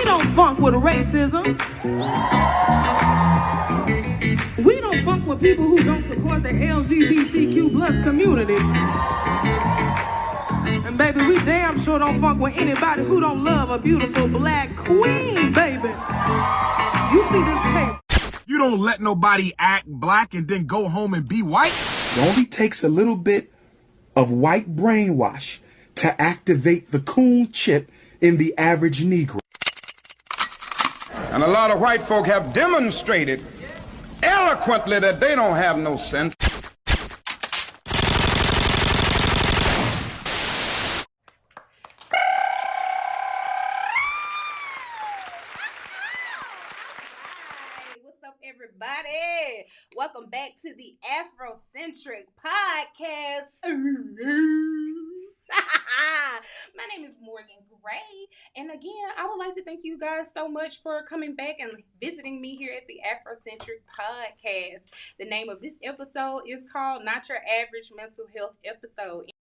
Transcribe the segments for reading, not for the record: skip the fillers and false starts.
don't funk with racism. We don't funk with people who don't support the LGBTQ plus community. And baby, we damn sure don't funk with anybody who don't love a beautiful black queen, baby. You see this tape? You don't let nobody act black and then go home and be white. It only takes a little bit of white brainwash to activate the coon chip in the average Negro. And a lot of white folk have demonstrated eloquently that they don't have no sense. What's up, everybody? Welcome back to the Afrocentric podcast. My name is Morgan Gray, and again, I would like to thank you guys so much for coming back and visiting me here at the Afrocentric podcast. The name of this episode is called Not Your Average Mental Health Episode.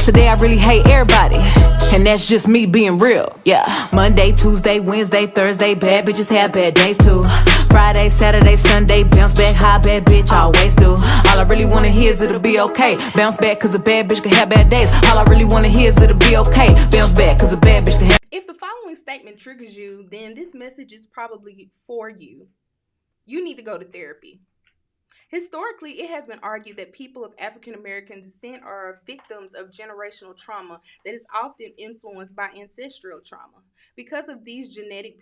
Today I really hate everybody, and that's just me being real. Yeah, Monday, Tuesday, Wednesday, Thursday, bad bitches have bad days too. Friday, Saturday, Sunday, bounce back, high bad bitch, always do. All I really wanna hear is it'll be okay. Bounce back cause a bad bitch can have bad days. All I really wanna hear is it'll be okay. Bounce back cause a bad bitch can have. If the following statement triggers you, then this message is probably for you. You need to go to therapy. Historically, it has been argued that people of African American descent are victims of generational trauma that is often influenced by ancestral trauma. Because of these genetic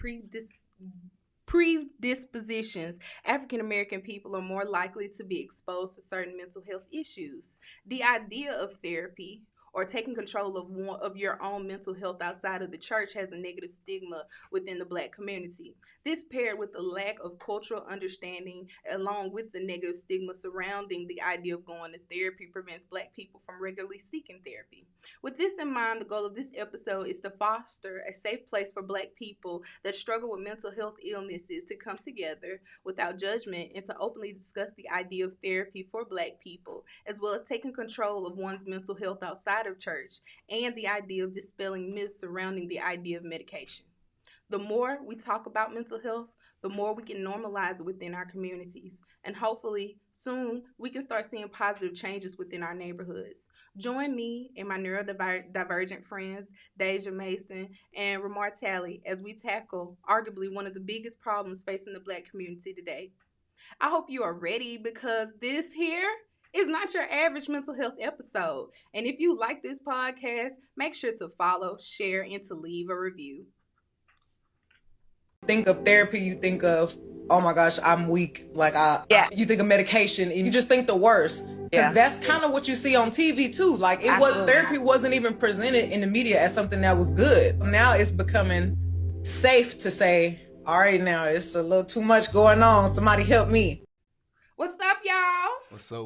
predispositions, African American people are more likely to be exposed to certain mental health issues. The idea of therapy or taking control of your own mental health outside of the church has a negative stigma within the Black community. This, paired with the lack of cultural understanding, along with the negative stigma surrounding the idea of going to therapy, prevents Black people from regularly seeking therapy. With this in mind, the goal of this episode is to foster a safe place for Black people that struggle with mental health illnesses to come together without judgment and to openly discuss the idea of therapy for Black people, as well as taking control of one's mental health outside of church and the idea of dispelling myths surrounding the idea of medication. The more we talk about mental health, the more we can normalize it within our communities. And hopefully, soon, we can start seeing positive changes within our neighborhoods. Join me and my neurodivergent friends, Deja, Masson, and Remar Talley, as we tackle arguably one of the biggest problems facing the Black community today. I hope you are ready, because this here is not your average mental health episode. And if you like this podcast, make sure to follow, share, and to leave a review. Think of therapy, you think of, oh my gosh, I'm weak. You think of medication and you just think the worst. Because that's kind of what you see on TV too. Therapy wasn't even presented in the media as something that was good. Now it's becoming safe to say, all right, now it's a little too much going on. Somebody help me. What's up, y'all? What's up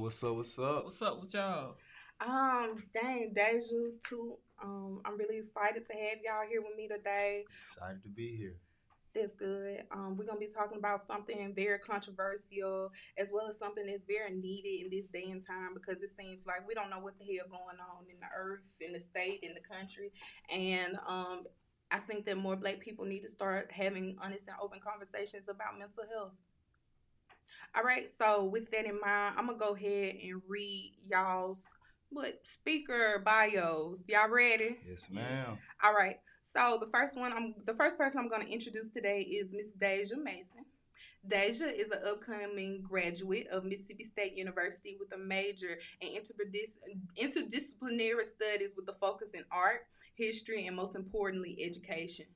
with y'all? Dang, Deja, too. I'm really excited to have y'all here with me today. Excited to be here. That's good. We're going to be talking about something very controversial, as well as something that's very needed in this day and time, because it seems like we don't know what the hell going on in the earth, in the state, in the country. And I think that more Black people need to start having honest and open conversations about mental health. All right, so with that in mind, I'm going to go ahead and read y'all's speaker bios. Y'all ready? Yes, ma'am. All right. So the first person I'm going to introduce today is Miss Deja Masson. Deja is an upcoming graduate of Mississippi State University with a major in interdisciplinary studies with a focus in art, history, and most importantly, education.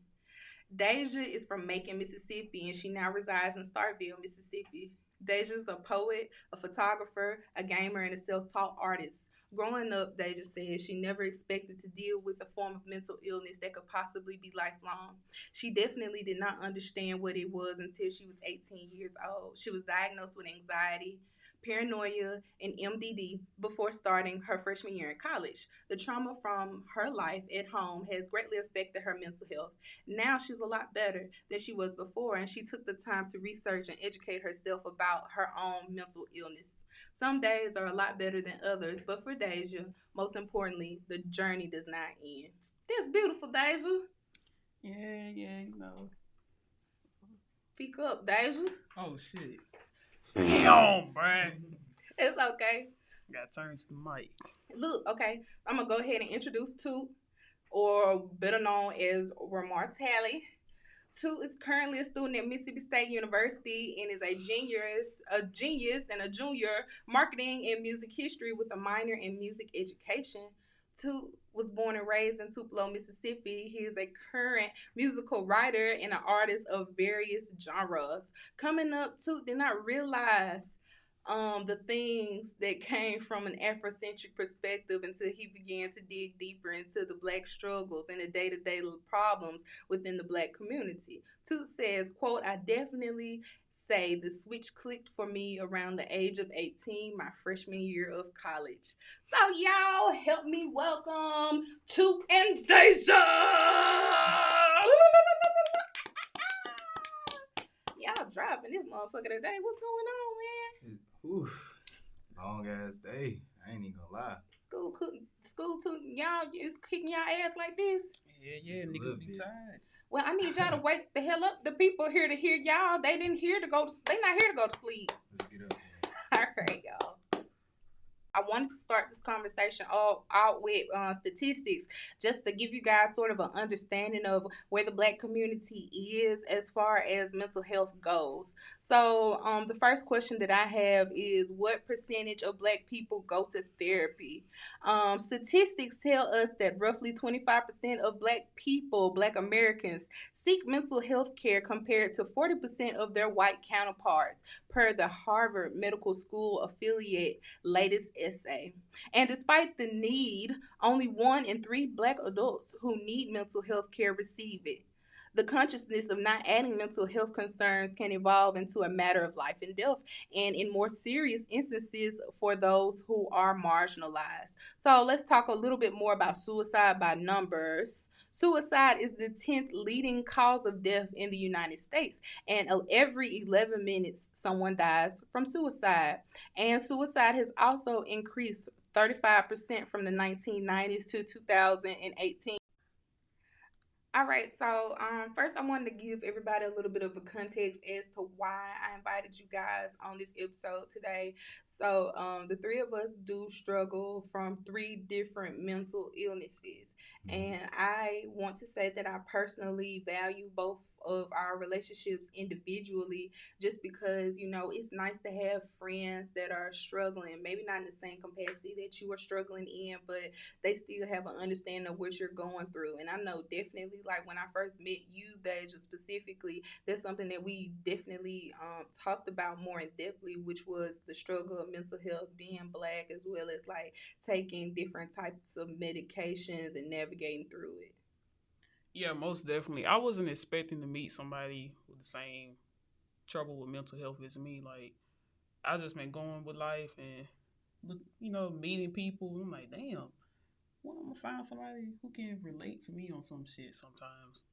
Deja is from Macon, Mississippi, and she now resides in Starkville, Mississippi. Deja is a poet, a photographer, a gamer, and a self-taught artist. Growing up, Deja says she never expected to deal with a form of mental illness that could possibly be lifelong. She definitely did not understand what it was until she was 18 years old. She was diagnosed with anxiety, paranoia, and MDD before starting her freshman year in college. The trauma from her life at home has greatly affected her mental health. Now she's a lot better than she was before, and she took the time to research and educate herself about her own mental illness. Some days are a lot better than others, but for Deja, most importantly, the journey does not end. That's beautiful, Deja. Yeah, you know. Speak up, Deja. Oh shit. Damn, bruh. It's okay. Got turned to the mic. Look, okay. I'm gonna go ahead and introduce Toot, or better known as Remar Talley. Toot is currently a student at Mississippi State University and is a genius and a junior marketing and music history with a minor in music education. Toot was born and raised in Tupelo, Mississippi. He is a current musical writer and an artist of various genres. Coming up, Toot did not realize the things that came from an Afrocentric perspective until he began to dig deeper into the Black struggles and the day-to-day problems within the Black community. Toot says, quote, I definitely say the switch clicked for me around the age of 18, my freshman year of college. So y'all help me welcome Toot and Deja! Y'all dropping this motherfucker today. What's going on, man? Oof. Long ass day. I ain't even gonna lie. School to y'all is kicking y'all ass like this. Yeah, niggas be tired. Well, I need y'all to wake the hell up. The people here to hear y'all. They not here to go to sleep. Let's get up. All right, y'all. I wanted to start this conversation all out with statistics, just to give you guys sort of an understanding of where the Black community is as far as mental health goes. So the first question that I have is, what percentage of Black people go to therapy? Statistics tell us that roughly 25% of Black people, Black Americans, seek mental health care compared to 40% of their white counterparts, per the Harvard Medical School affiliate latest essay. And despite the need, only 1 in 3 Black adults who need mental health care receive it. The consciousness of not adding mental health concerns can evolve into a matter of life and death, and in more serious instances for those who are marginalized. So let's talk a little bit more about suicide by numbers. Suicide is the 10th leading cause of death in the United States, and every 11 minutes someone dies from suicide. And suicide has also increased 35% from the 1990s to 2018. All right, so first I wanted to give everybody a little bit of a context as to why I invited you guys on this episode today. So the three of us do struggle from 3 different mental illnesses. And I want to say that I personally value both of our relationships individually, just because, you know, it's nice to have friends that are struggling, maybe not in the same capacity that you are struggling in, but they still have an understanding of what you're going through. And I know definitely, like when I first met you, Deja, specifically, that's something that we definitely talked about more in depthly, which was the struggle of mental health, being Black, as well as like taking different types of medications and navigating through it. Yeah, most definitely. I wasn't expecting to meet somebody with the same trouble with mental health as me. Like, I just been going with life and, you know, meeting people. I'm like, damn, well, I'm gonna find somebody who can relate to me on some shit sometimes.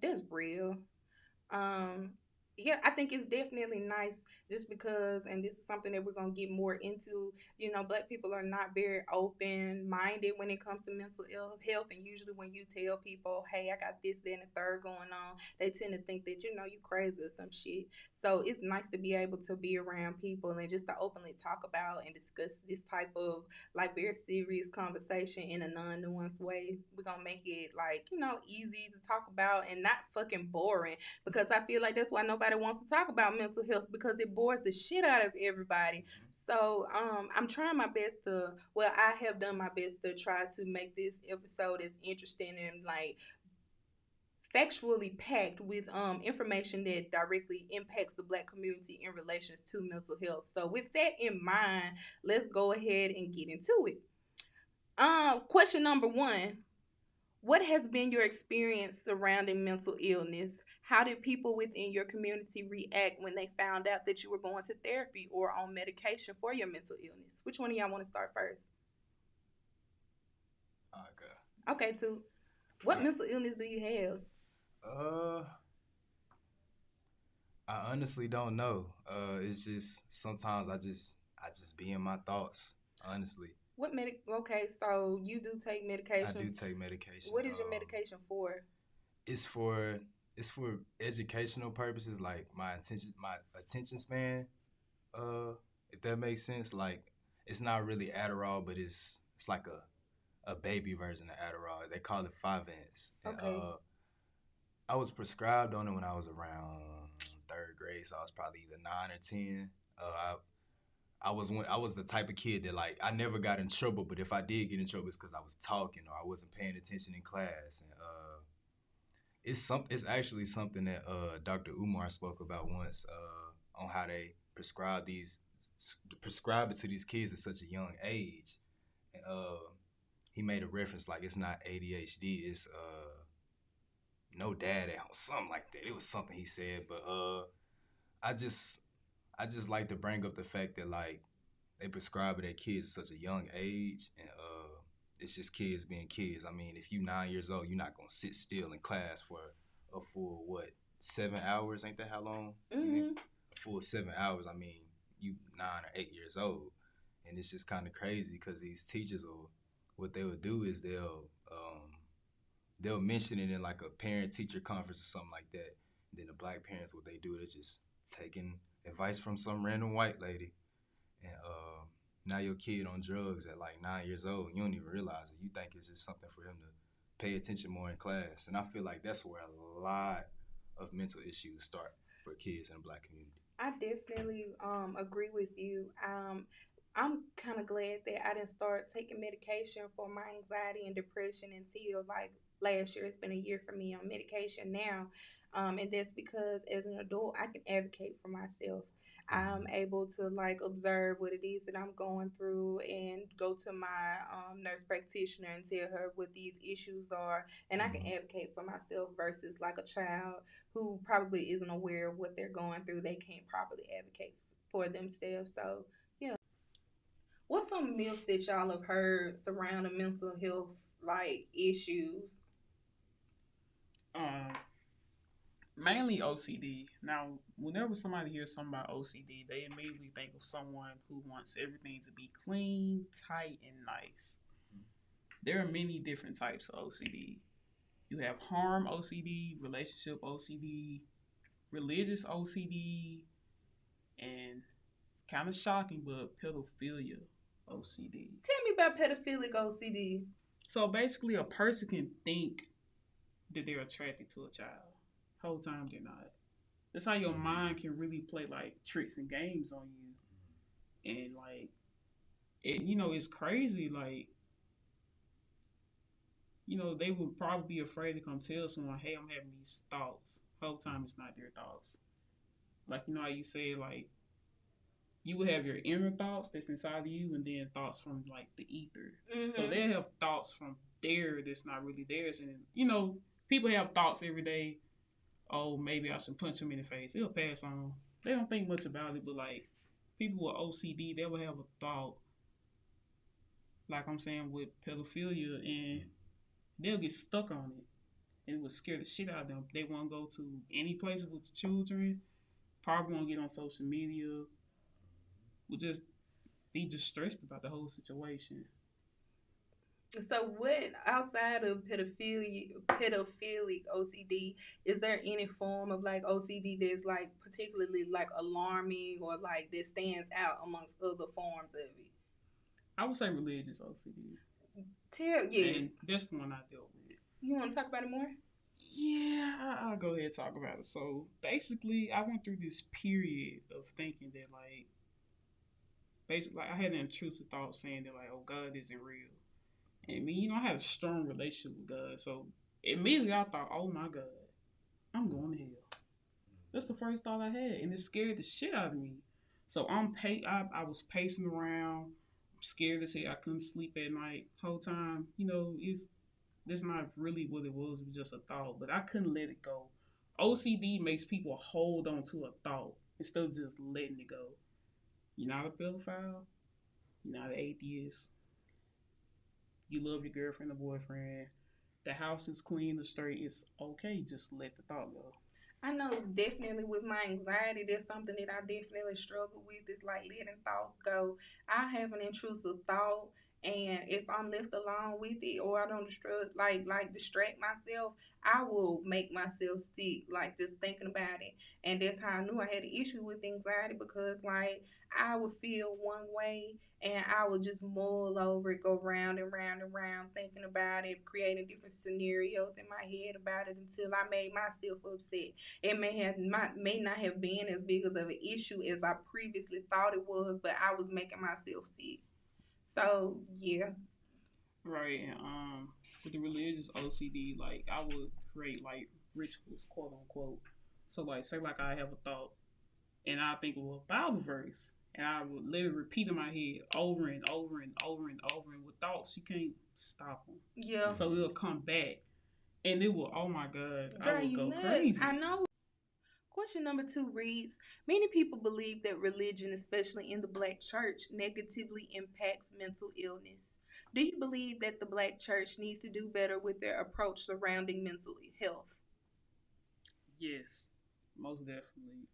That's real. Yeah, I think it's definitely nice, just because, and this is something that we're going to get more into, you know, Black people are not very open-minded when it comes to mental health, and usually when you tell people, hey, I got this, that, and the third going on, they tend to think that, you know, you crazy or some shit. So it's nice to be able to be around people and just to openly talk about and discuss this type of, like, very serious conversation in a non-nuanced way. We're going to make it, like, you know, easy to talk about and not fucking boring, because I feel like that's why nobody wants to talk about mental health, because it bores the shit out of everybody. So I'm trying my best to, well, I have done my best to try to make this episode as interesting and like factually packed with information that directly impacts the Black community in relations to mental health. So with that in mind, let's go ahead and get into it. Question number 1. What has been your experience surrounding mental illness? How did people within your community react when they found out that you were going to therapy or on medication for your mental illness? Which one of y'all want to start first? Okay, Too. What mental illness do you have? I honestly don't know. It's just sometimes I just be in my thoughts, honestly. Okay, so you do take medication. I do take medication. What is your medication for? It's for educational purposes, like my attention span. If that makes sense, like it's not really Adderall, but it's like a baby version of Adderall. They call it 5-ins. Okay. And, I was prescribed on it when I was around third grade, so I was probably either 9 or 10. I was the type of kid that, like, I never got in trouble, but if I did get in trouble, it's because I was talking or I wasn't paying attention in class. And it's actually something that Dr. Umar spoke about once on how they prescribe it to these kids at such a young age. And he made a reference like it's not ADHD, it's no dad at home, something like that. It was something he said, but I just like to bring up the fact that, like, they prescribe it at kids at such a young age, and it's just kids being kids. I mean, if you 9 years old, you're not gonna sit still in class for a full 7 hours? Ain't that how long? Mm-hmm. A full 7 hours. I mean, you 9 or 8 years old, and it's just kind of crazy because these teachers what they would do is they'll mention it in like a parent-teacher conference or something like that. And then the black parents, what they do is just taking advice from some random white lady. And now your kid on drugs at like 9 years old, you don't even realize it. You think it's just something for him to pay attention more in class. And I feel like that's where a lot of mental issues start for kids in the black community. I definitely agree with you. I'm kind of glad that I didn't start taking medication for my anxiety and depression until like last year. It's been a year for me on medication now. And that's because as an adult, I can advocate for myself. I'm able to like observe what it is that I'm going through and go to my nurse practitioner and tell her what these issues are. And I can advocate for myself versus like a child who probably isn't aware of what they're going through. They can't properly advocate for themselves. So, yeah. What's some myths that y'all have heard surrounding mental health like issues? Mainly OCD. Now, whenever somebody hears something about OCD, they immediately think of someone who wants everything to be clean, tight, and nice. There are many different types of OCD. You have harm OCD, relationship OCD, religious OCD, and kind of shocking, but pedophilia OCD. Tell me about pedophilic OCD. So basically, a person can think that they're attracted to a child. Whole time they're not. That's how your mind can really play like tricks and games on you. And like, it's crazy. Like, they would probably be afraid to come tell someone, hey, I'm having these thoughts. Whole time it's not their thoughts. Like, how you say, like, you would have your inner thoughts that's inside of you and then thoughts from like the ether. Mm-hmm. So they have thoughts from there that's not really theirs. And, people have thoughts every day. Oh, maybe I should punch him in the face. It'll pass on. They don't think much about it, but like people with OCD, they will have a thought, like I'm saying, with pedophilia, and they'll get stuck on it. And it will scare the shit out of them. They won't go to any place with the children, probably won't get on social media, will just be distressed about the whole situation. So what, outside of pedophilic OCD, is there any form of like OCD that's like particularly like alarming or like that stands out amongst other forms of it? I would say religious OCD. Yes. And that's the one I dealt with. You want to talk about it more? Yeah, I'll go ahead and talk about it. So basically, I went through this period of thinking that like, basically, I had an intrusive thought saying that like, oh, God isn't real. And me, I had a strong relationship with God. So immediately I thought, oh my God, I'm going to hell. That's the first thought I had. And it scared the shit out of me. So I was pacing around. I'm scared as hell. I couldn't sleep at night. Whole time, that's not really what it was. It was just a thought. But I couldn't let it go. OCD makes people hold on to a thought instead of just letting it go. You're not a pedophile. You're not an atheist. You love your girlfriend or boyfriend. The house is clean or straight. It's okay. Just let the thought go. I know definitely with my anxiety, there's something that I definitely struggle with. It's like letting thoughts go. I have an intrusive thought And if I'm left alone with it, or I don't distract myself, I will make myself sick, like just thinking about it. And that's how I knew I had an issue with anxiety, because like I would feel one way and I would just mull over it, go round and round and round thinking about it, creating different scenarios in my head about it until I made myself upset. It may not have been as big as of an issue as I previously thought it was, but I was making myself sick. So yeah. Right. And with the religious OCD, like I would create like rituals, quote unquote. So like say like I have a thought and I think of a Bible verse and I would literally repeat in my head over and over and over and over, and with thoughts you can't stop them. Yeah. So it'll come back and it will, oh my God, I Drive will you go nuts. crazy. I know. Question number 2 reads, many people believe that religion, especially in the Black church, negatively impacts mental illness. Do you believe that the Black church needs to do better with their approach surrounding mental health? Yes, most definitely.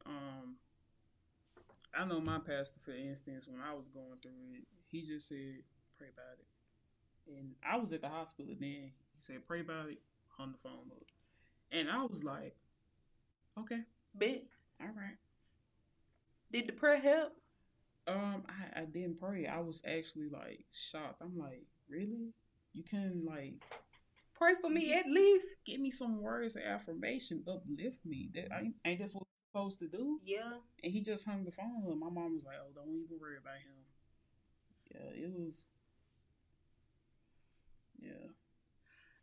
I know my pastor, for instance, when I was going through it, he just said, pray about it. And I was at the hospital then. He said, pray about it, hung the phone up. And I was like, okay. Bet. All right. Did the prayer help? I didn't pray. I was actually like shocked. I'm like, really? You can like pray for me at least? Give me some words of affirmation, uplift me. That ain't that's what we're supposed to do? Yeah. And he just hung the phone. And my mom was like, oh, don't even worry about him. Yeah, it was. Yeah.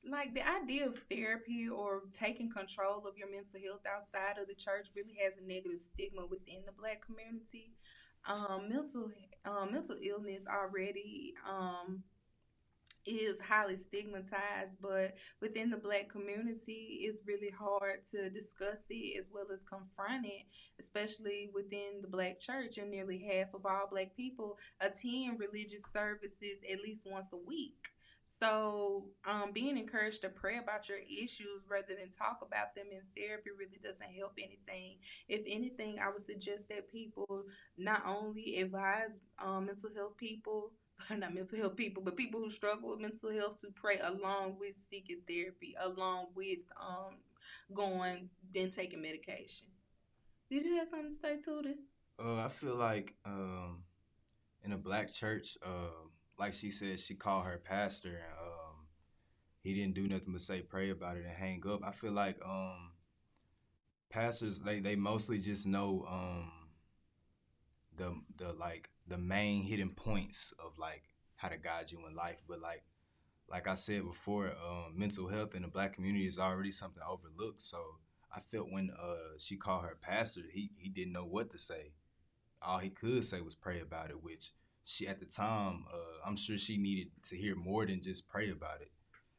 Like the idea of therapy or taking control of your mental health outside of the church really has a negative stigma within the Black community. Mental illness already is highly stigmatized, but within the Black community, it's really hard to discuss it as well as confront it, especially within the Black church. And nearly half of all Black people attend religious services at least once a week. So, being encouraged to pray about your issues rather than talk about them in therapy really doesn't help anything. If anything, I would suggest that people not only advise mental health people, not mental health people, but people who struggle with mental health to pray along with seeking therapy, along with going and taking medication. Did you have something to say, Tootie? I feel like in a Black church, like she said, she called her pastor and he didn't do nothing but say pray about it and hang up. I feel like pastors they mostly just know the main hidden points of like how to guide you in life. But like I said before, mental health in the Black community is already something overlooked. So I felt when she called her pastor, he didn't know what to say. All he could say was pray about it, which she at the time, I'm sure she needed to hear more than just pray about it,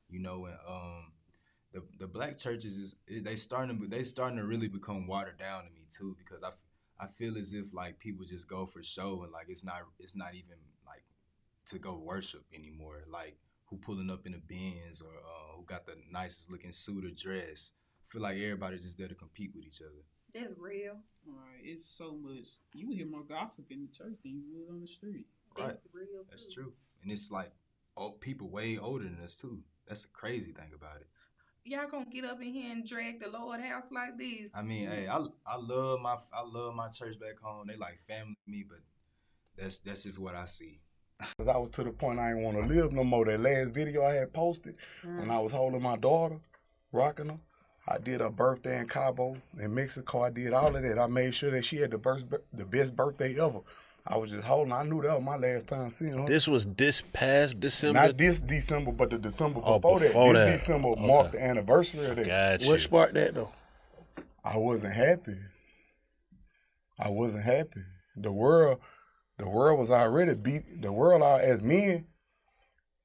you know. And the Black churches they starting to really become watered down to me too, because I feel as if like people just go for show and like it's not even like to go worship anymore. Like who pulling up in a Benz or who got the nicest looking suit or dress. I feel like everybody's just there to compete with each other. That's real. Right, it's so much. You would hear more gossip in the church than you would on the street. Right. That's real too. That's true. And it's like people way older than us too. That's the crazy thing about it. Y'all gonna get up in here and drag the Lord house like this? I mean, hey, I love my church back home. They like family to me, but that's just what I see. Cause I was to the point I didn't want to live no more. That last video I had posted when I was holding my daughter, rocking her. I did her birthday in Cabo, in Mexico. I did all of that. I made sure that she had the best birthday ever. I was just holding. I knew that was my last time seeing her. This was this past December? Not this December, but the December before that. This December marked the anniversary of that. Gotcha. What sparked that though? I wasn't happy. The world was already beat. The world, as men,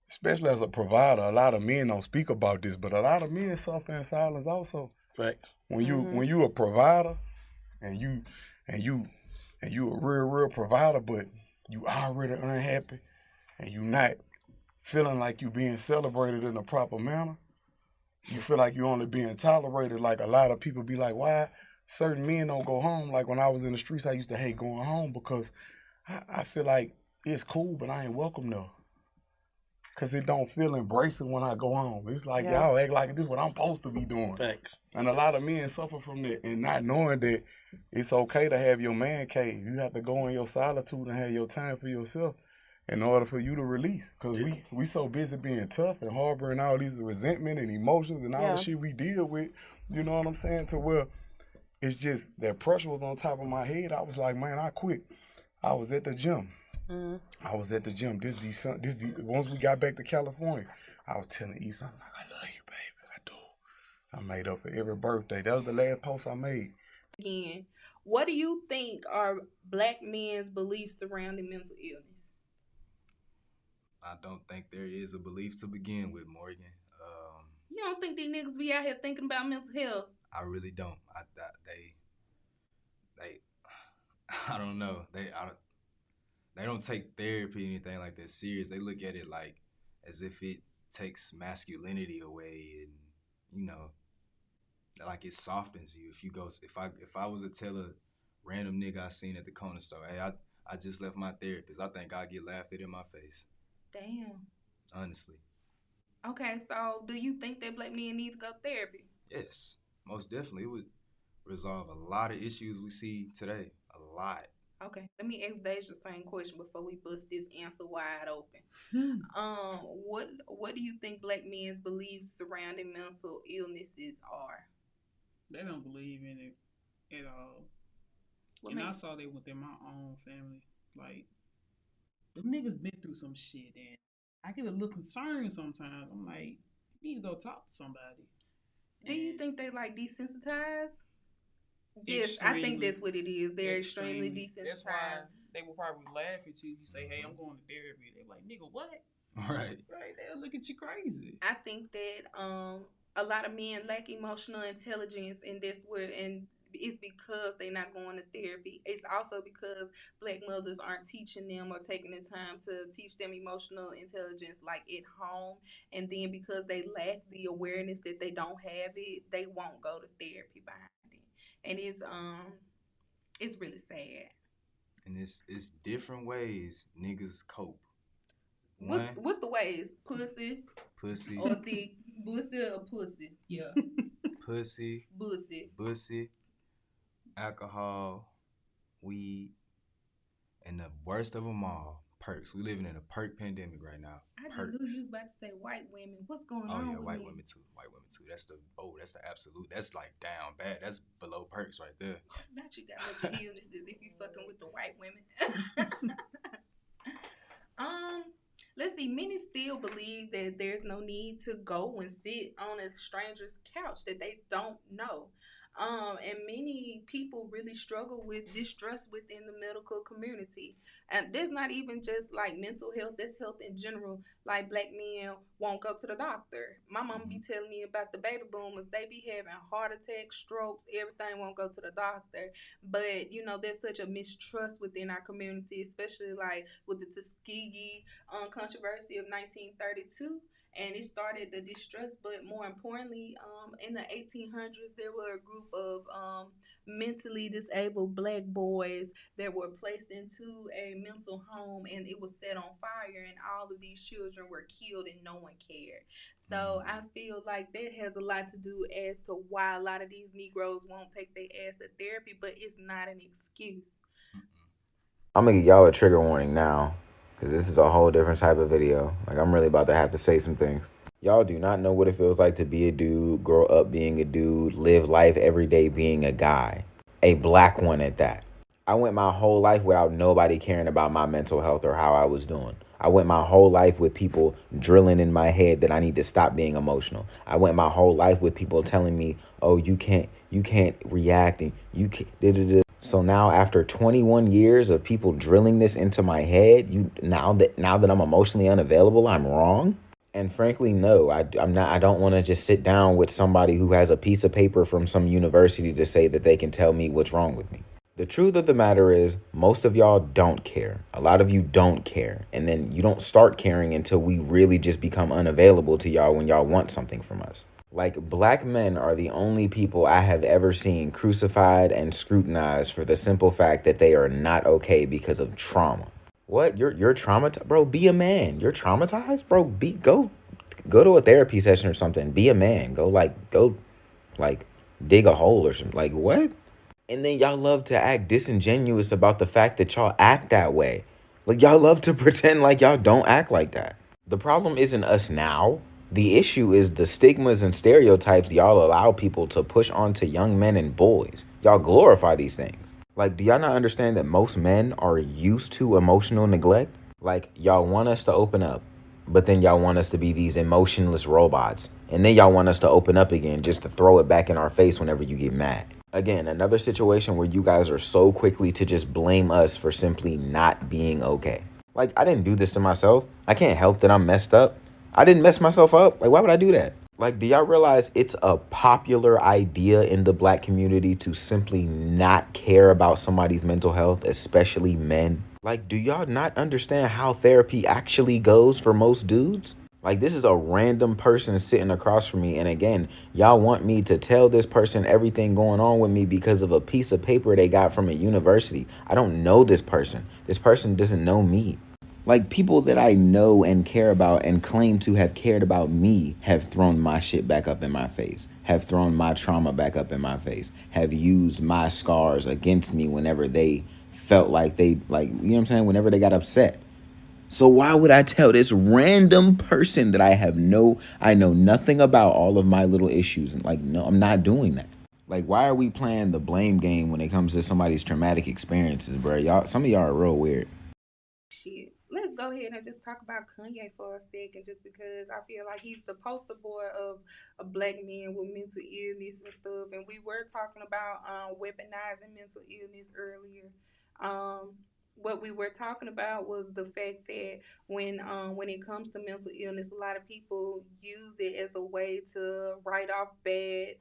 especially as a provider, a lot of men don't speak about this, but a lot of men suffer in silence also. Right. When you a provider and you a real provider, but you already unhappy and you not feeling like you being celebrated in a proper manner, you feel like you only being tolerated. Like a lot of people be like, why certain men don't go home? Like when I was in the streets, I used to hate going home because I feel like it's cool, but I ain't welcome though. Cause it don't feel embracing when I go home. It's like y'all act like this is what I'm supposed to be doing. Thanks. And a lot of men suffer from that and not knowing that it's okay to have your man cave. You have to go in your solitude and have your time for yourself in order for you to release. Cause we so busy being tough and harboring all these resentment and emotions and all the shit we deal with. You know what I'm saying? To where it's just that pressure was on top of my head. I was like, man, I quit. I was at the gym. I was at the gym. Once we got back to California, I was telling Issa, I'm like, I love you, baby. I do. I made up for every birthday. That was the last post I made. Again, what do you think are Black men's beliefs surrounding mental illness? I don't think there is a belief to begin with, Morgan. You don't think these niggas be out here thinking about mental health? I really don't. I don't know. They don't take therapy or anything like that serious. They look at it like as if it takes masculinity away, and you know, like it softens you. If I was to tell a random nigga I seen at the corner store, hey, I just left my therapist, I think I'd get laughed at in my face. Damn. Honestly. Okay, so do you think that Black men need to go to therapy? Yes, most definitely. It would resolve a lot of issues we see today. A lot. Okay, let me ask Deja the same question before we bust this answer wide open. What do you think Black men's beliefs surrounding mental illnesses are? They don't believe in it at all. I saw that within my own family. Like, the niggas been through some shit, and I get a little concerned sometimes. I'm like, you need to go talk to somebody. Do you think they like desensitized? Yes, I think that's what it is. They're extremely desensitized. That's why they will probably laugh at you. You say, hey, I'm going to therapy. They're like, nigga, what? Right. They'll look at you crazy. I think that a lot of men lack emotional intelligence, and it's because they're not going to therapy. It's also because Black mothers aren't teaching them or taking the time to teach them emotional intelligence like at home. And then because they lack the awareness that they don't have it, they won't go to therapy behind it. And it's really sad. And it's different ways niggas cope. What's the ways? Pussy. Or the pussy or pussy. Yeah. Pussy. Bussy. Alcohol, weed, and the worst of them all, perks. We living in a perk pandemic right now. I just knew you was about to say white women. What's going on? Oh yeah, with white me? women too. That's the absolute. That's like down bad. That's below perks right there. Not you got mental illnesses if you fucking with the white women. Let's see. Many still believe that there's no need to go and sit on a stranger's couch that they don't know. And many people really struggle with distrust within the medical community. And there's not even just like mental health, that's health in general. Like Black men won't go to the doctor. My mom be telling me about the baby boomers. They be having heart attacks, strokes, everything, won't go to the doctor. But, you know, there's such a mistrust within our community, especially like with the Tuskegee controversy of 1932. And it started the distrust, but more importantly, in the 1800s, there were a group of mentally disabled Black boys that were placed into a mental home, and it was set on fire, and all of these children were killed, and no one cared. So I feel like that has a lot to do as to why a lot of these Negroes won't take their ass to therapy, but it's not an excuse. I'm gonna give y'all a trigger warning now, because this is a whole different type of video. Like, I'm really about to have to say some things. Y'all do not know what it feels like to be a dude, grow up being a dude, live life every day being a guy. A Black one at that. I went my whole life without nobody caring about my mental health or how I was doing. I went my whole life with people drilling in my head that I need to stop being emotional. I went my whole life with people telling me, oh, you can't react and you can't. So now after 21 years of people drilling this into my head, now that I'm emotionally unavailable, I'm wrong? And frankly, no, I'm not. I don't want to just sit down with somebody who has a piece of paper from some university to say that they can tell me what's wrong with me. The truth of the matter is, most of y'all don't care. A lot of you don't care. And then you don't start caring until we really just become unavailable to y'all when y'all want something from us. Like, Black men are the only people I have ever seen crucified and scrutinized for the simple fact that they are not okay because of trauma. What? You're traumatized, bro? Be a man. You're traumatized, bro. Go to a therapy session or something. Be a man. Go dig a hole or something. Like what? And then y'all love to act disingenuous about the fact that y'all act that way. Like y'all love to pretend like y'all don't act like that. The problem isn't us now. The issue is the stigmas and stereotypes y'all allow people to push onto young men and boys. Y'all glorify these things. Like, do y'all not understand that most men are used to emotional neglect? Like, y'all want us to open up, but then y'all want us to be these emotionless robots. And then y'all want us to open up again just to throw it back in our face whenever you get mad. Again, another situation where you guys are so quickly to just blame us for simply not being okay. Like, I didn't do this to myself. I can't help that I'm messed up. I didn't mess myself up. Like, why would I do that? Like, do y'all realize it's a popular idea in the black community to simply not care about somebody's mental health, especially men? Like, do y'all not understand how therapy actually goes for most dudes? Like, this is a random person sitting across from me. And again, y'all want me to tell this person everything going on with me because of a piece of paper they got from a university. I don't know this person. This person doesn't know me. Like, people that I know and care about and claim to have cared about me have thrown my shit back up in my face, have thrown my trauma back up in my face, have used my scars against me whenever they felt like they, like, you know what I'm saying, whenever they got upset. So why would I tell this random person that I know nothing about all of my little issues? And like, no, I'm not doing that. Like, why are we playing the blame game when it comes to somebody's traumatic experiences, bro? Some of y'all are real weird. Shit. Let's go ahead and just talk about Kanye for a second, just because I feel like he's the poster boy of a black men with mental illness and stuff. And we were talking about weaponizing mental illness earlier. Um, what we were talking about was the fact that when it comes to mental illness, a lot of people use it as a way to write off bad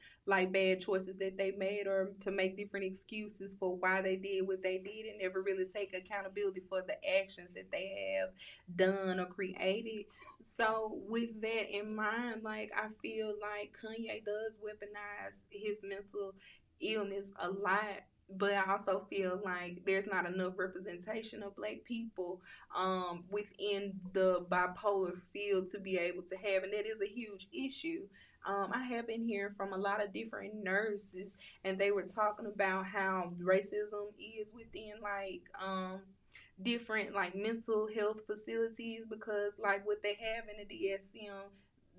choices that they made, or to make different excuses for why they did what they did, and never really take accountability for the actions that they have done or created. So with that in mind, like, I feel like Kanye does weaponize his mental illness a lot, but I also feel like there's not enough representation of black people within the bipolar field to be able to have, and that is a huge issue. I have been hearing from a lot of different nurses, and they were talking about how racism is within different like mental health facilities, because like what they have in the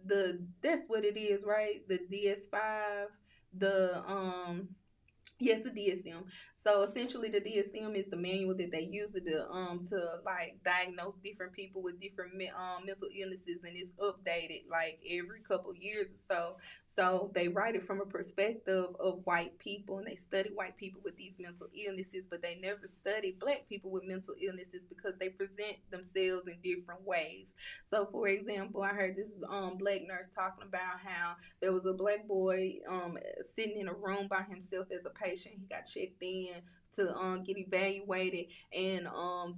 DSM, that's what it is, right? The DS5, the yes, the DSM. So essentially, the DSM is the manual that they use to like diagnose different people with different mental illnesses, and it's updated like every couple years or so. So they write it from a perspective of white people, and they study white people with these mental illnesses, but they never study black people with mental illnesses because they present themselves in different ways. So, for example, I heard this black nurse talking about how there was a black boy sitting in a room by himself as a patient. He got checked in to get evaluated, and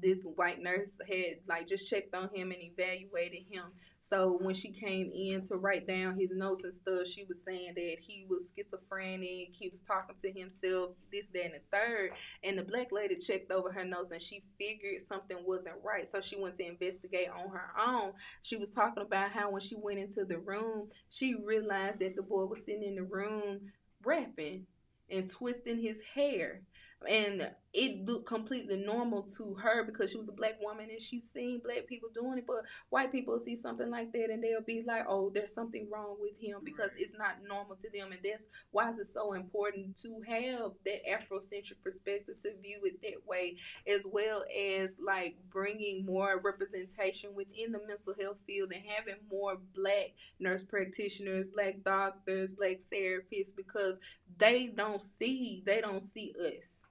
this white nurse had like just checked on him and evaluated him. So when she came in to write down his notes and stuff, she was saying that he was schizophrenic, he was talking to himself, this, that, and the third. And the black lady checked over her notes, and she figured something wasn't right. So she went to investigate on her own. She was talking about how when she went into the room, she realized that the boy was sitting in the room rapping and twisting his hair. And it looked completely normal to her because she was a black woman and she's seen black people doing it. But white people see something like that and they'll be like, oh, there's something wrong with him, because it's not normal to them. And that's why it's so important to have that Afrocentric perspective, to view it that way, as well as like bringing more representation within the mental health field and having more black nurse practitioners, black doctors, black therapists, because they don't see us.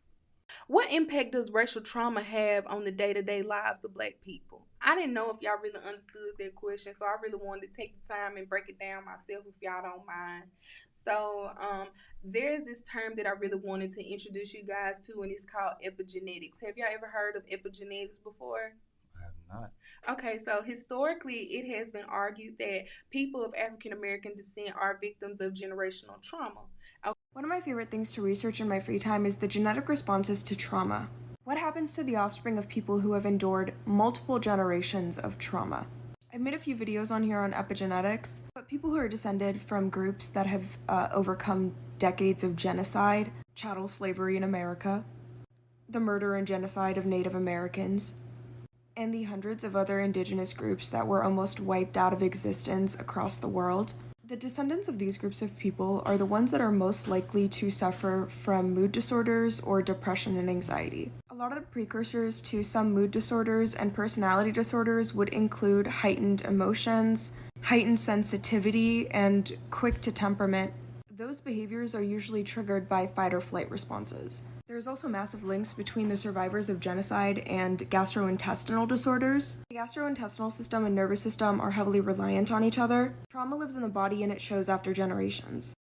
What impact does racial trauma have on the day-to-day lives of black people? I didn't know if y'all really understood that question, so I really wanted to take the time and break it down myself, if y'all don't mind. So there's this term that I really wanted to introduce you guys to, and it's called epigenetics. Have y'all ever heard of epigenetics before? I have not. Okay, so historically, it has been argued that people of African American descent are victims of generational trauma. One of my favorite things to research in my free time is the genetic responses to trauma. What happens to the offspring of people who have endured multiple generations of trauma? I've made a few videos on here on epigenetics, but people who are descended from groups that have overcome decades of genocide, chattel slavery in America, the murder and genocide of Native Americans, and the hundreds of other indigenous groups that were almost wiped out of existence across the world. The descendants of these groups of people are the ones that are most likely to suffer from mood disorders or depression and anxiety. A lot of the precursors to some mood disorders and personality disorders would include heightened emotions, heightened sensitivity, and quick to temperament. Those behaviors are usually triggered by fight or flight responses. There's also massive links between the survivors of genocide and gastrointestinal disorders. The gastrointestinal system and nervous system are heavily reliant on each other. Trauma lives in the body and it shows after generations.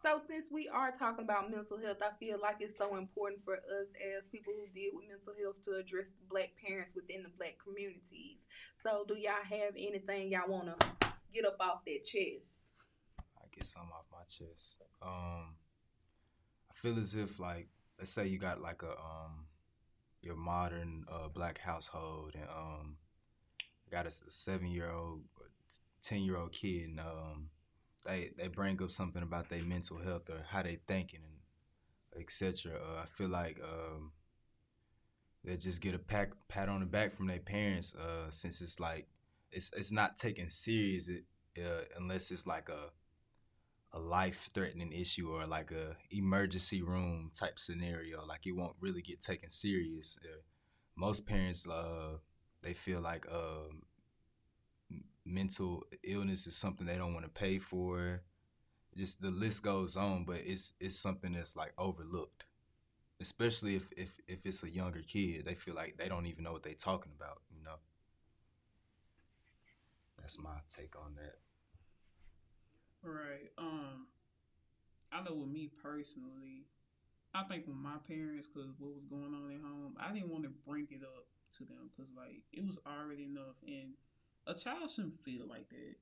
So since we are talking about mental health, I feel like it's so important for us as people who deal with mental health to address the Black parents within the Black communities. So do y'all have anything y'all want to get up off that chest? I get something off my chest. I feel as if, like, let's say you got like a your modern Black household, and got a 7-year-old, 10-year-old kid, and they bring up something about their mental health or how they thinking and etc. I feel like they just get a pat on the back from their parents, since it's like it's not taken serious unless it's like a life-threatening issue or like a emergency room type scenario. Like, it won't really get taken serious. Most parents, they feel like mental illness is something they don't want to pay for. Just the list goes on, but it's something that's like overlooked, especially if it's a younger kid. They feel like they don't even know what they're talking about. That's my take on that. Right. I know with me personally, I think with my parents, because what was going on at home, I didn't want to bring it up to them because like it was already enough, and a child shouldn't feel like that.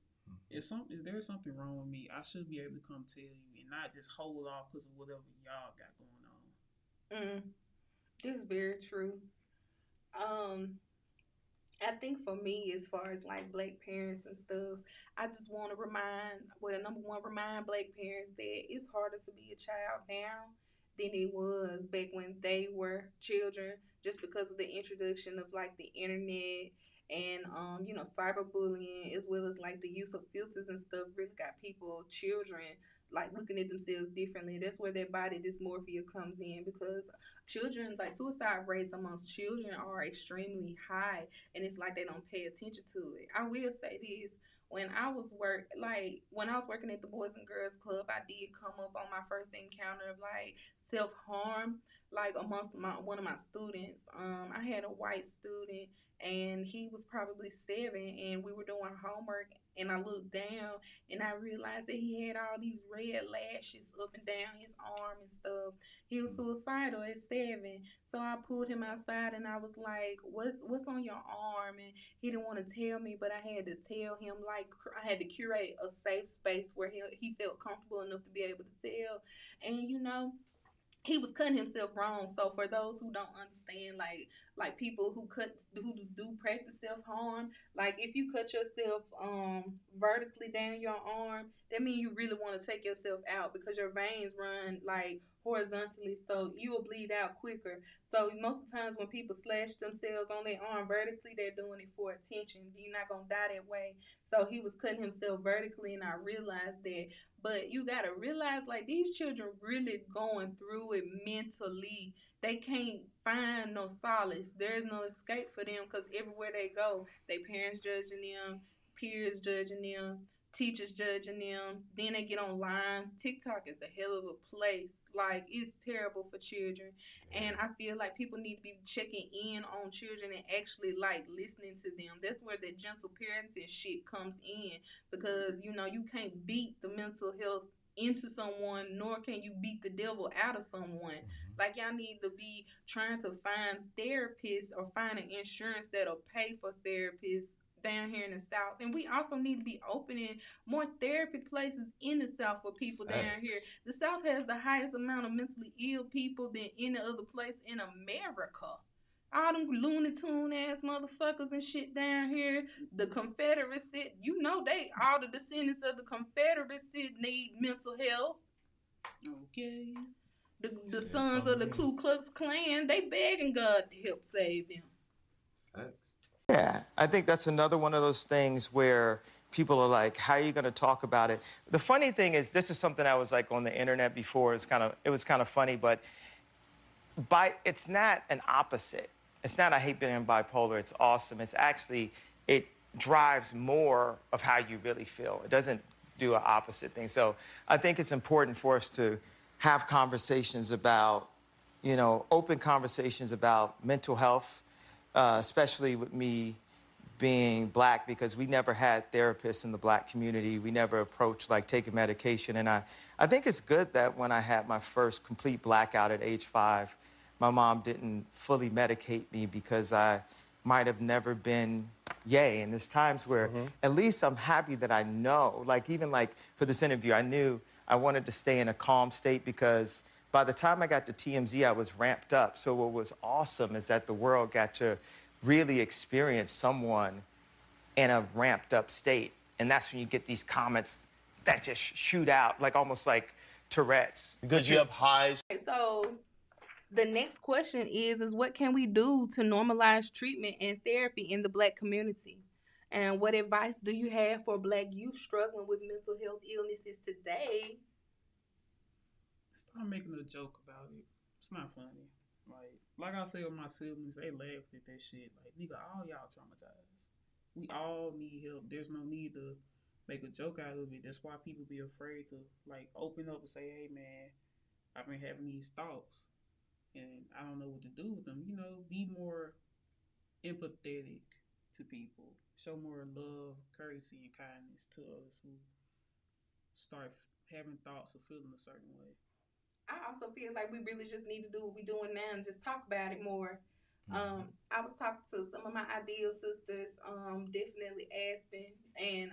If there's something wrong with me, I should be able to come tell you and not just hold off because of whatever y'all got going on. It's very true. I think for me, as far as like Black parents and stuff, I just want to remind Black parents that it's harder to be a child now than it was back when they were children, just because of the introduction of like the internet and cyberbullying, as well as like the use of filters and stuff really got children like looking at themselves differently. That's where their body dysmorphia comes in, because children, like suicide rates amongst children are extremely high, and it's like they don't pay attention to it. I will say this. When I was working at the Boys and Girls Club, I did come up on my first encounter of like self-harm, like amongst one of my students. I had a white student, and he was probably 7, and we were doing homework, and I looked down and I realized that he had all these red lashes up and down his arm and stuff. He was suicidal at 7. So I pulled him outside and I was like, what's on your arm? And he didn't want to tell me, but I had to tell him, like, I had to curate a safe space where he felt comfortable enough to be able to tell. And he was cutting himself wrong. So for those who don't understand, like people who do practice self-harm, like if you cut yourself vertically down your arm, that means you really want to take yourself out, because your veins run like horizontally, so you will bleed out quicker. So most of the times when people slash themselves on their arm vertically, they're doing it for attention. You're not gonna die that way. So he was cutting himself vertically, and I realized that. But you gotta realize, like, these children really going through it mentally. They can't find no solace. There is no escape for them, because everywhere they go, their parents judging them, peers judging them, teachers judging them. Then they get online. TikTok is a hell of a place. Like, it's terrible for children. And I feel like people need to be checking in on children and actually like listening to them. That's where the gentle parenting shit comes in, because you can't beat the mental health into someone, nor can you beat the devil out of someone. Like, y'all need to be trying to find therapists or find an insurance that'll pay for therapists down here in the South. And we also need to be opening more therapy places in the South for people down here. The South has the highest amount of mentally ill people than any other place in America. All them Looney Tune ass motherfuckers and shit down here. The Confederacy, you know, all the descendants of the Confederacy need mental health. Okay. The sons of the Ku Klux Klan, they begging God to help save them. Yeah, I think that's another one of those things where people are like, how are you going to talk about it? The funny thing is, this is something I was like on the internet before. It was kind of funny, but it's not an opposite. It's not I hate being bipolar. It's awesome. It's actually, it drives more of how you really feel. It doesn't do an opposite thing. So I think it's important for us to have conversations about, you know, open conversations about mental health, especially with me being Black, because we never had therapists in the Black community. We never approached like taking medication. And I think it's good that when I had my first complete blackout at age 5, my mom didn't fully medicate me because I might have never been yay. And there's times where at least I'm happy that I know, like even like for this interview, I knew I wanted to stay in a calm state because by the time I got to TMZ, I was ramped up. So what was awesome is that the world got to really experience someone in a ramped up state. And that's when you get these comments that just shoot out, like almost like Tourette's. Because you have highs. So the next question is what can we do to normalize treatment and therapy in the Black community? And what advice do you have for Black youth struggling with mental health illnesses today? Start making a joke about it. It's not funny. Like I say with my siblings, they laughed at that shit. Like, nigga, all y'all traumatized. We all need help. There's no need to make a joke out of it. That's why people be afraid to, like, open up and say, hey, man, I've been having these thoughts, and I don't know what to do with them. You know, be more empathetic to people. Show more love, courtesy, and kindness to others who start having thoughts or feeling a certain way. I also feel like we really just need to do what we're doing now and just talk about it more. I was talking to some of my ideal sisters, definitely Aspen and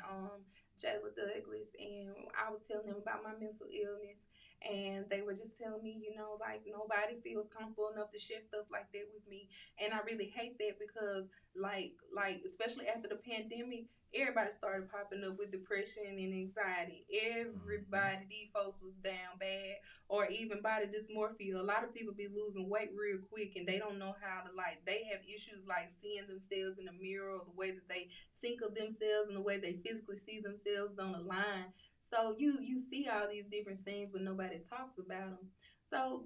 Jayla Douglas, and I was telling them about my mental illness, and they were just telling me, you know, like nobody feels comfortable enough to share stuff like that with me, and I really hate that because, like especially after the pandemic, everybody started popping up with depression and anxiety. Everybody, these folks was down bad, or even body dysmorphia. A lot of people be losing weight real quick and they don't know how to, like, they have issues like seeing themselves in the mirror, or the way that they think of themselves and the way they physically see themselves don't align. So you see all these different things, but nobody talks about them. So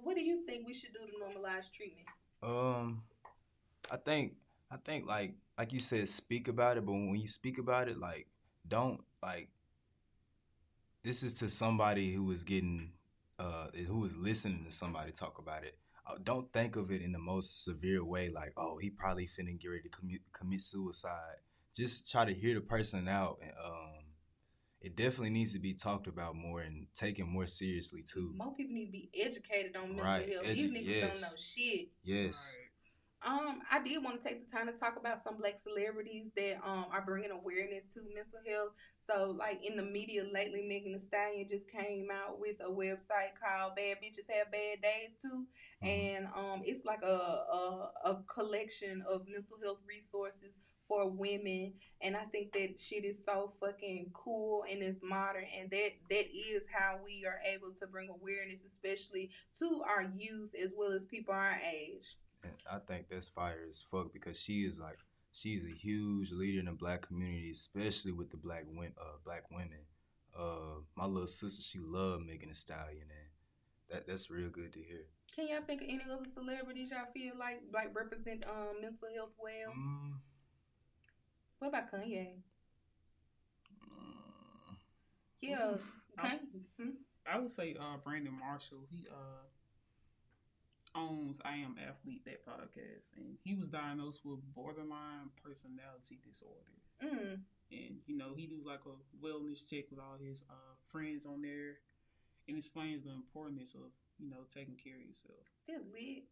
what do you think we should do to normalize treatment? I think like you said, speak about it, but when you speak about it, like, don't, like, this is to somebody who is getting who is listening to somebody talk about it. Don't think of it in the most severe way, like, oh, he probably finna get ready to commit suicide. Just try to hear the person out, and it definitely needs to be talked about more and taken more seriously too. More people need to be educated on mental health. These niggas don't know shit. Yes. Right. I did want to take the time to talk about some Black celebrities that are bringing awareness to mental health. So, like, in the media lately, Megan Thee Stallion just came out with a website called Bad Bitches Have Bad Days Too, and it's like a collection of mental health resources for women, and I think that shit is so fucking cool and it's modern, and that is how we are able to bring awareness, especially to our youth as well as people our age. And I think that's fire as fuck, because she's a huge leader in the Black community, especially with the Black women. My little sister, she loved Megan Thee Stallion, and that's real good to hear. Can y'all think of any other celebrities y'all feel like represent mental health well? What about Kanye? Yeah, I would say Brandon Marshall. He owns I Am Athlete, that podcast, and he was diagnosed with borderline personality disorder. And you know, he do like a wellness check with all his friends on there, and explains the importance of, you know, taking care of yourself. That's lit.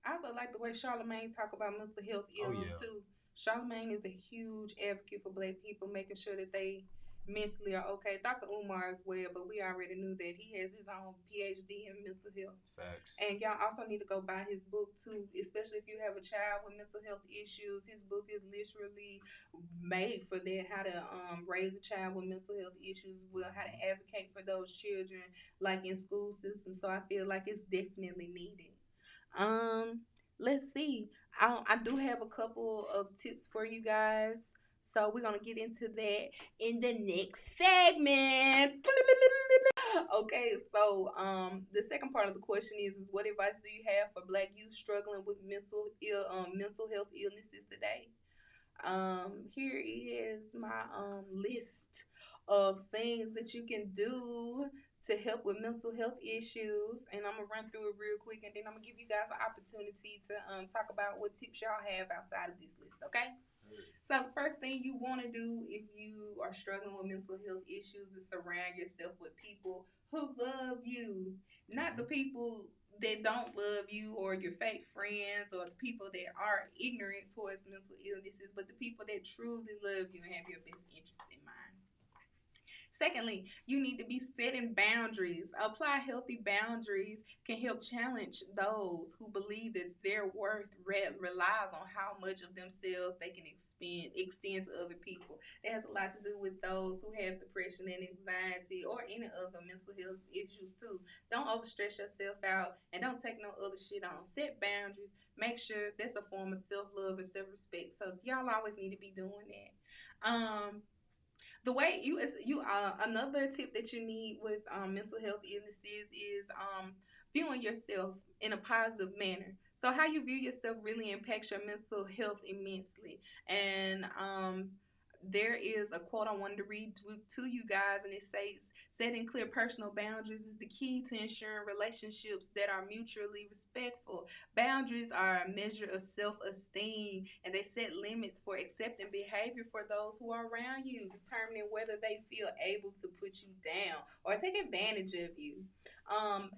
I also like the way Charlamagne talk about mental health illness too. Charlamagne is a huge advocate for Black people, making sure that they mentally are okay. Dr. Umar as well, but we already knew that he has his own PhD in mental health. Facts. And y'all also need to go buy his book too, especially if you have a child with mental health issues. His book is literally made for that, how to raise a child with mental health issues, well, how to advocate for those children, like in school systems. So I feel like it's definitely needed. Let's see. I do have a couple of tips for you guys. So we're gonna get into that in the next segment. Okay, so the second part of the question is what advice do you have for Black youth struggling with mental health illnesses today? Here is my list of things that you can do to help with mental health issues, and I'm gonna run through it real quick, and then I'm gonna give you guys an opportunity to talk about what tips y'all have outside of this list. Okay. So the first thing you want to do if you are struggling with mental health issues is surround yourself with people who love you, not the people that don't love you or your fake friends or the people that are ignorant towards mental illnesses, but the people that truly love you and have your best interest in mind. Secondly, you need to be setting boundaries. Apply healthy boundaries can help challenge those who believe that their worth relies on how much of themselves they can extend to other people. It has a lot to do with those who have depression and anxiety or any other mental health issues too. Don't overstress yourself out and don't take no other shit on. Set boundaries. Make sure that's a form of self-love and self-respect. So y'all always need to be doing that. The way you another tip that you need with mental health illnesses is viewing yourself in a positive manner. So how you view yourself really impacts your mental health immensely. And there is a quote I wanted to read to you guys, and it says, setting clear personal boundaries is the key to ensuring relationships that are mutually respectful. Boundaries are a measure of self-esteem, and they set limits for accepting behavior for those who are around you, determining whether they feel able to put you down or take advantage of you.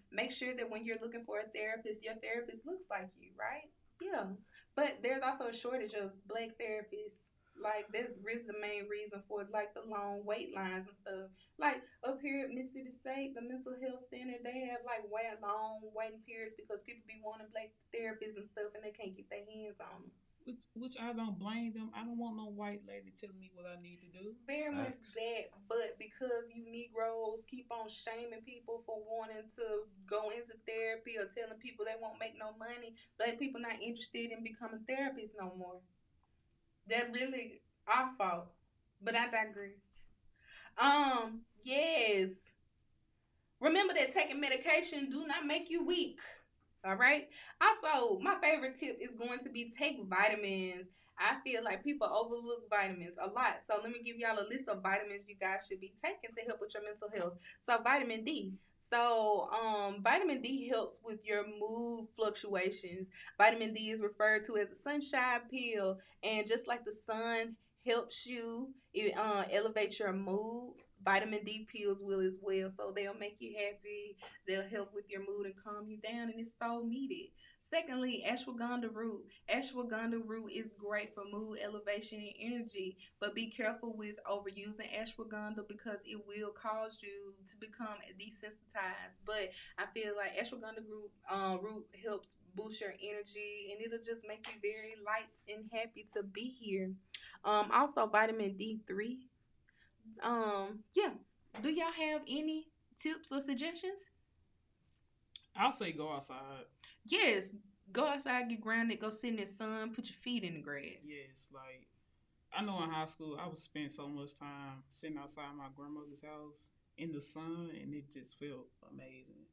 Make sure that when you're looking for a therapist, your therapist looks like you, right? Yeah. But there's also a shortage of Black therapists. Like, that's really the main reason for like the long wait lines and stuff. Like up here at Mississippi State, the mental health center, they have like long waiting periods because people be wanting Black therapists and stuff, and they can't get their hands on them. Which I don't blame them. I don't want no white lady telling me what I need to do. Very much that, but because you Negroes keep on shaming people for wanting to go into therapy or telling people they won't make no money, Black people not interested in becoming therapists no more. That really our fault. But I digress. Yes. Remember that taking medication do not make you weak. All right. Also, my favorite tip is going to be take vitamins. I feel like people overlook vitamins a lot. So let me give y'all a list of vitamins you guys should be taking to help with your mental health. So vitamin D. So vitamin D helps with your mood fluctuations. Vitamin D is referred to as a sunshine pill. And just like the sun helps you elevate your mood, vitamin D pills will as well. So they'll make you happy. They'll help with your mood and calm you down, and it's so needed. Secondly, ashwagandha root. Ashwagandha root is great for mood elevation and energy, but be careful with overusing ashwagandha because it will cause you to become desensitized. But I feel like ashwagandha root helps boost your energy, and it'll just make you very light and happy to be here. Also vitamin D3. Yeah. Do y'all have any tips or suggestions? I'll say go outside. Yes. Go outside, get grounded, go sit in the sun, put your feet in the grass. Yes, like I know in high school I would spend so much time sitting outside my grandmother's house in the sun, and it just felt amazing.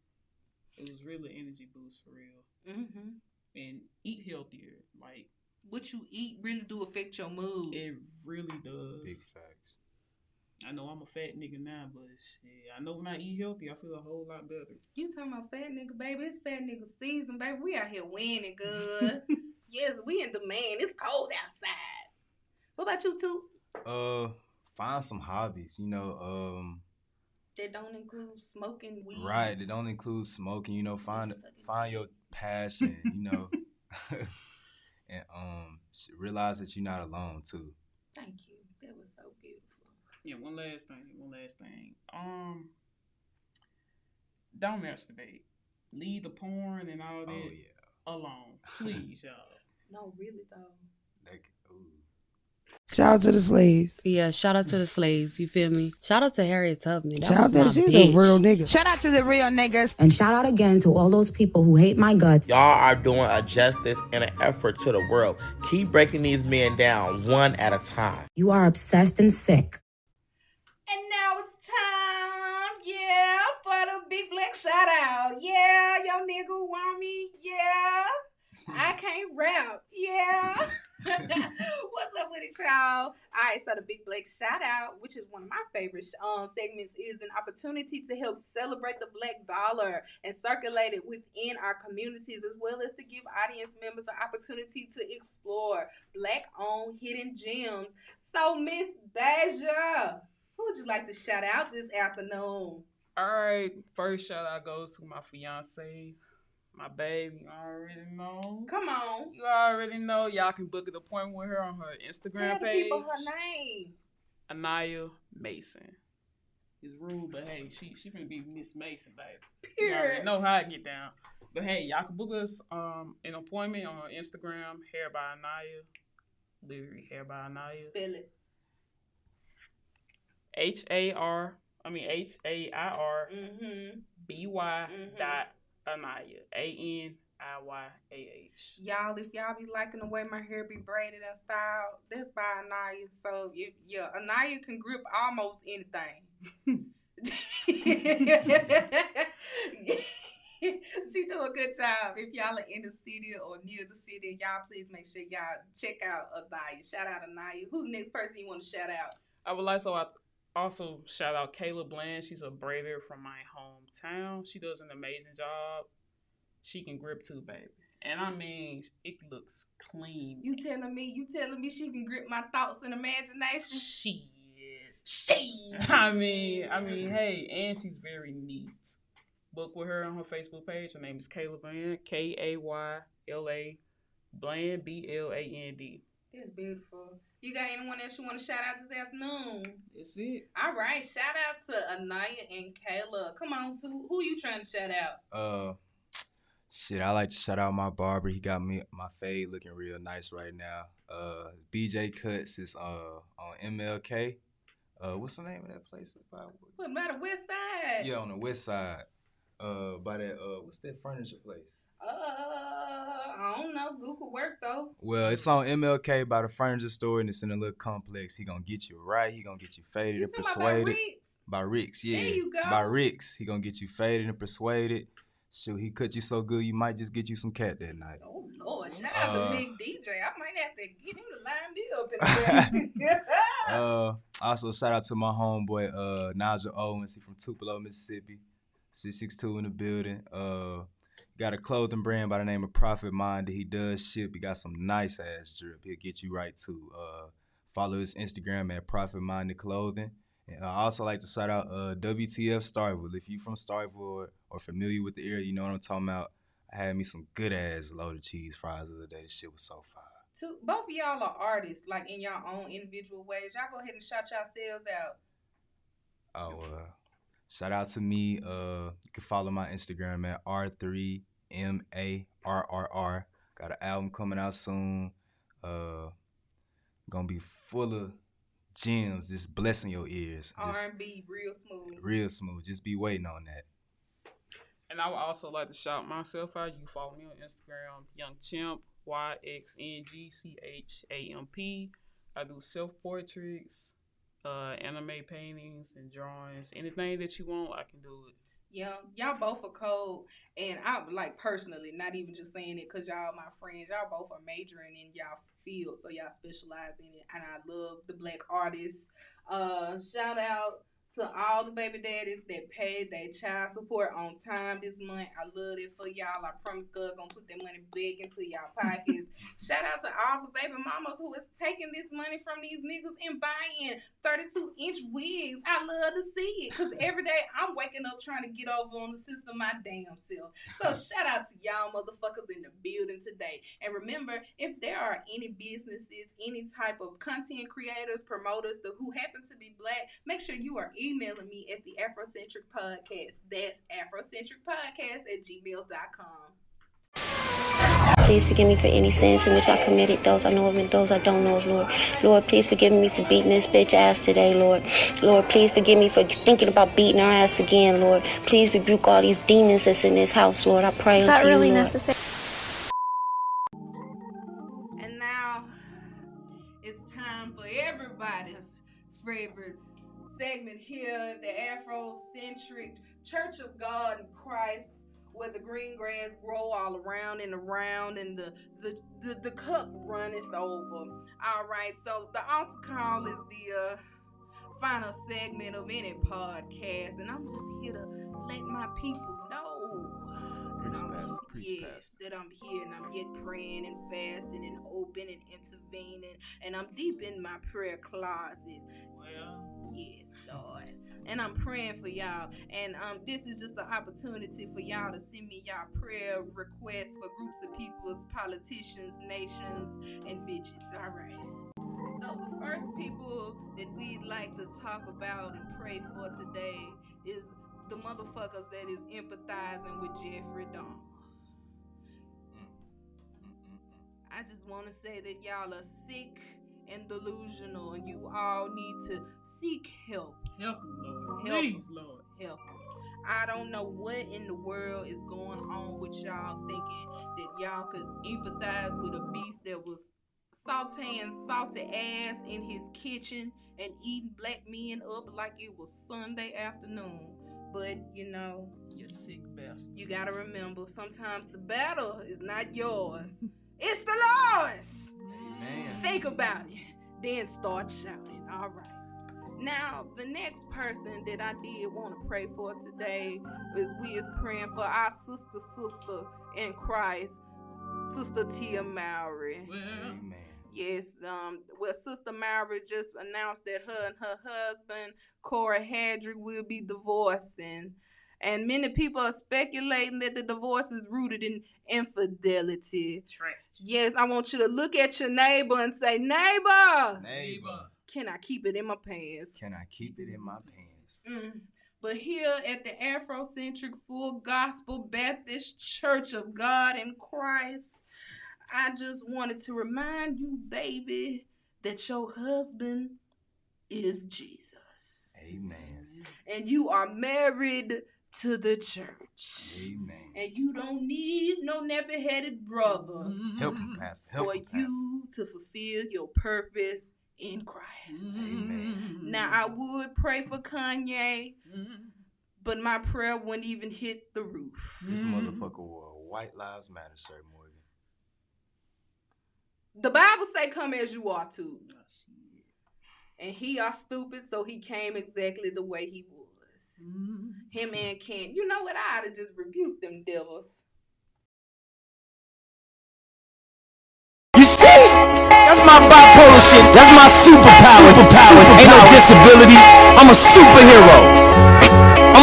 It was really an energy boost for real. Mm-hmm. And eat healthier. Like what you eat really do affect your mood. It really does. Big facts. I know I'm a fat nigga now, but shit, I know when I eat healthy, I feel a whole lot better. You talking about fat nigga, baby? It's fat nigga season, baby. We out here winning good. Yes, we in demand. It's cold outside. What about you, too? Find some hobbies. You know, that don't include smoking weed. Right. They don't include smoking. You know, find your passion. You know, and realize that you're not alone too. Thank you. That was so beautiful. Yeah, one last thing. Don't masturbate. Leave the porn and all that alone. Please, y'all. No, really though. Shout out to the slaves. Yeah, shout out to the slaves. You feel me? Shout out to Harriet Tubman. Shout out to she's a real nigga. Shout out to the real niggas. And shout out again to all those people who hate my guts. Y'all are doing a justice and an effort to the world. Keep breaking these men down one at a time. You are obsessed and sick. And now it's time, for the big black shout out. Yeah, yo nigga want me. Yeah. I can't rap. Yeah. What's up with it, y'all? All right, so the big black shout out, which is one of my favorite segments, is an opportunity to help celebrate the black dollar and circulate it within our communities, as well as to give audience members an opportunity to explore black-owned hidden gems. So, Miss Deja, who would you like to shout out this afternoon? All right, first shout out goes to my fiance. My baby, you already know. Come on. You already know. Y'all can book an appointment with her on her Instagram Tell the page. people her name. Anaya Mason. It's rude, but hey, she finna be Miss Mason, baby. Period. You already know how I get down. But hey, y'all can book us an appointment on her Instagram, Hair by Anaya. Literally, Hair by Anaya. Spell it. H-A-I-R B-Y dot Anaya. A-N-I-Y-A-H. Y'all, if y'all be liking the way my hair be braided and styled, that's by Anaya. So, Anaya can grip almost anything. She do a good job. If y'all are in the city or near the city, y'all please make sure y'all check out Anaya. Shout out Anaya. Who's the next person you want to shout out? I would like to also shout out Kayla Bland. She's a braider from my hometown. She does an amazing job. She can grip too, baby. And I mean, it looks clean. You telling me she can grip my thoughts and imagination? Shit. I mean, hey, and she's very neat. Book with her on her Facebook page. Her name is Kayla Bland, Kayla Bland, B-L-A-N-D. That's beautiful. You got anyone else you want to shout out this afternoon? That's it. All right, shout out to Anaya and Kayla. Come on, who you trying to shout out? I like to shout out my barber. He got me my fade looking real nice right now. BJ Cuts is on MLK. What's the name of that place? What, by the west side? Yeah, on the west side. By that what's that furniture place? I don't know. Google work though. Well, it's on MLK by the furniture store, and it's in a little complex. He gonna get you right. He gonna get you faded and persuaded. By Rick's, yeah. There you go. By Rick's, he gonna get you faded and persuaded. Shoot, he cut you so good, you might just get you some cat that night. Oh Lord, shout out to Big DJ. I might have to get him to line me up in the Also shout out to my homeboy Nigel Owens. He from Tupelo, Mississippi. 662 in the building. Got a clothing brand by the name of Profit Minded. He does ship. He got some nice ass drip. He'll get you right too. Follow his Instagram at Profit Minded Clothing. And I also like to shout out WTF Starkville. If you from Starkville or familiar with the area, you know what I'm talking about. I had me some good ass loaded cheese fries the other day. This shit was so fire. Both of y'all are artists, like in your own individual ways. Y'all go ahead and shout yourselves out. Shout out to me. You can follow my Instagram at R3MARRR. Got an album coming out soon. Gonna be full of gems, just blessing your ears. R&B, real smooth. Real smooth. Just be waiting on that. And I would also like to shout myself out. You can follow me on Instagram, Young Chimp, YXNGCHAMP. I do self-portraits, anime paintings and drawings. Anything that you want, I can do it. Yeah, y'all both are cold. And I like personally, not even just saying it because y'all my friends, y'all both are majoring in y'all field, so y'all specialize in it. And I love the black artists. Shout out To all the baby daddies that paid their child support on time this month, I love it for y'all. I promise God gonna put that money back into y'all pockets. Shout out to all the baby mamas who is taking this money from these niggas and buying 32-inch wigs. I love to see it, because every day I'm waking up trying to get over on the system my damn self. So shout out to y'all motherfuckers in the building today. And remember, if there are any businesses, any type of content creators, promoters who happen to be Black, make sure you are emailing me at the Afrocentric Podcast. That's afrocentricpodcast@gmail.com. Please forgive me for any sins in which I committed, those I know of and those I don't know of, Lord. Lord, please forgive me for beating this bitch ass today, Lord. Lord, please forgive me for thinking about beating her ass again, Lord. Please rebuke all these demons that's in this house, Lord. I pray unto you, Lord. Necessary? And now it's time for everybody's favorite segment here, the Afrocentric Church of God in Christ, where the green grass grow all around and around, and the cup runneth over. All right, so the altar call is the final segment of any podcast, and I'm just here to let my people know that I'm here and I'm yet praying and fasting and open and intervening, and I'm deep in my prayer closet. Well, yes, Lord. And I'm praying for y'all. And this is just an opportunity for y'all to send me y'all prayer requests for groups of people, politicians, nations, and bitches. All right. So the first people that we'd like to talk about and pray for today is the motherfuckers that is empathizing with Jeffrey Dahmer. I just want to say that y'all are sick and delusional, and you all need to seek help. Help them, Lord. Help Please, them. Lord. Help them. I don't know what in the world is going on with y'all thinking that y'all could empathize with a beast that was sauteing salty ass in his kitchen and eating black men up like it was Sunday afternoon. But, you know, you sick bastard. You gotta remember, sometimes the battle is not yours. It's the Lord's. Amen. Think about it, then start shouting. All right. Now, the next person that I did want to pray for today is we is praying for our sister in Christ, Sister Tia Mowry. Amen. Yes, well, Sister Mowry just announced that her and her husband, Corey Hadrick, will be divorcing. And many people are speculating that the divorce is rooted in infidelity. Trash. Yes, I want you to look at your neighbor and say, neighbor, can I keep it in my pants? Can I keep it in my pants? But here at the Afrocentric Full Gospel Baptist Church of God in Christ, I just wanted to remind you, baby, that your husband is Jesus. Amen. And you are married to the church. Amen. And you don't need no nappy-headed brother. Help him, Pastor. Help him, Pastor. You to fulfill your purpose in Christ. Amen. Now, I would pray for Kanye, but my prayer wouldn't even hit the roof. This motherfucker wore a White Lives Matter shirt, Morgan. The Bible say come as you are too. And he are stupid, so he came exactly the way he was. Him and Ken. You know what? I'd have just rebuked them devils. You see? That's my bipolar shit. That's my superpower. Ain't no disability. I'm a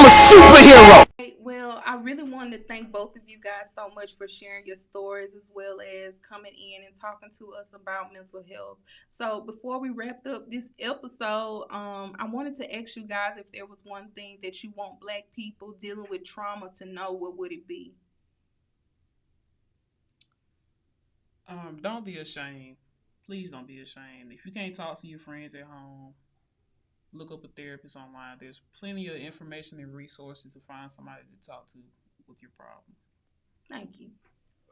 superhero. Well, I really wanted to thank both of you guys so much for sharing your stories as well as coming in and talking to us about mental health. So before we wrapped up this episode, I wanted to ask you guys if there was one thing that you want Black people dealing with trauma to know, what would it be? Don't be ashamed. Please don't be ashamed. If you can't talk to your friends at home, look up a therapist online. There's plenty of information and resources to find somebody to talk to with your problems. Thank you.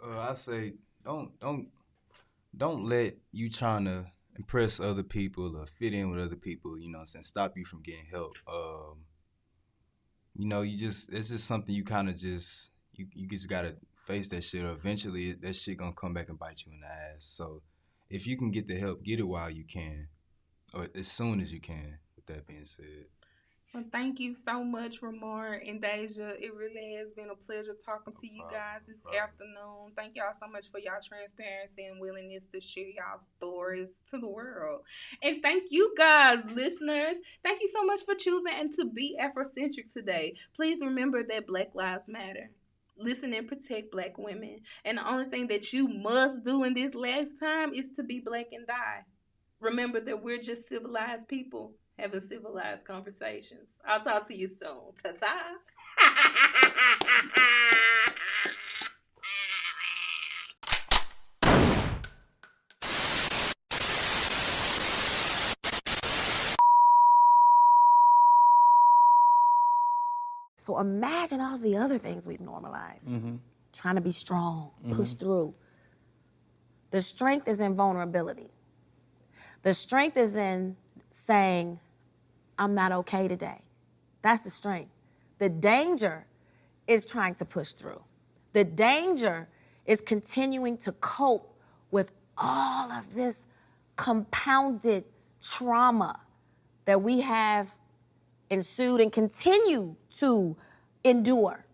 I say don't let you trying to impress other people or fit in with other people, you know what I'm saying, stop you from getting help. You know, it's just something you kind of just, you just gotta face that shit, or eventually that shit gonna come back and bite you in the ass. So if you can get the help, get it while you can, or as soon as you can, with that being said. Well, thank you so much, Remar and Deja. It really has been a pleasure talking to you guys this afternoon. Thank y'all so much for y'all transparency and willingness to share y'all stories to the world. And thank you guys, listeners. Thank you so much for choosing and to be Afrocentric today. Please remember that Black Lives Matter. Listen and protect Black women. And the only thing that you must do in this lifetime is to be Black and die. Remember that we're just civilized people having civilized conversations. I'll talk to you soon. Ta-ta. So imagine all the other things we've normalized. Mm-hmm. Trying to be strong, push Mm-hmm. through. The strength is in vulnerability. The strength is in saying, I'm not okay today. That's the strength. The danger is trying to push through. The danger is continuing to cope with all of this compounded trauma that we have ensued and continue to endure.